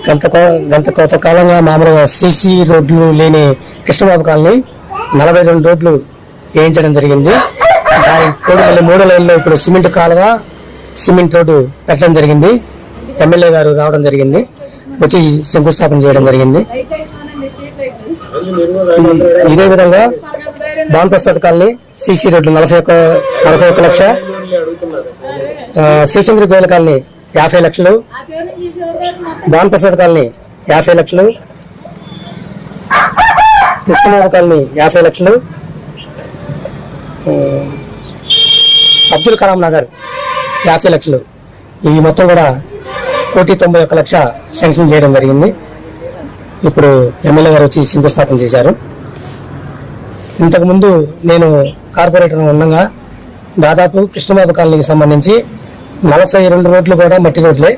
గత కొంతకాలంగా మామూలుగా సీసీ రోడ్లు లేని కృష్ణబాబు కాలనీ 42 రోడ్లు వేయించడం జరిగింది. దాని తోడు మళ్ళీ 3 లైన్లో ఇప్పుడు సిమెంట్ కాలువ, సిమెంట్ రోడ్డు పెట్టడం జరిగింది. ఎమ్మెల్యే గారు రావడం జరిగింది, వచ్చి శంకుస్థాపన చేయడం జరిగింది. ఇదే విధంగా భాన్ ప్రసాద్ కాలనీ సీసీ రోడ్లు 41 లక్ష, శివశంకరి గోయల కాలనీ 50 లక్షలు, భాన్ ప్రసాద్ కాలనీ 50 లక్షలు, కృష్ణబాబు కాలనీ 50 లక్షలు, అబ్దుల్ కలాం నగర్ 50 లక్షలు. ఇవి మొత్తం కూడా 1,91,00,000 శాంక్షన్ చేయడం జరిగింది. ఇప్పుడు ఎమ్మెల్యే గారు వచ్చి శంకుస్థాపన చేశారు. ఇంతకుముందు నేను కార్పొరేటర్ ఉండగా దాదాపు కృష్ణబాబు కాలనీకి సంబంధించి 42 రోడ్లు కూడా మట్టి రోడ్లే.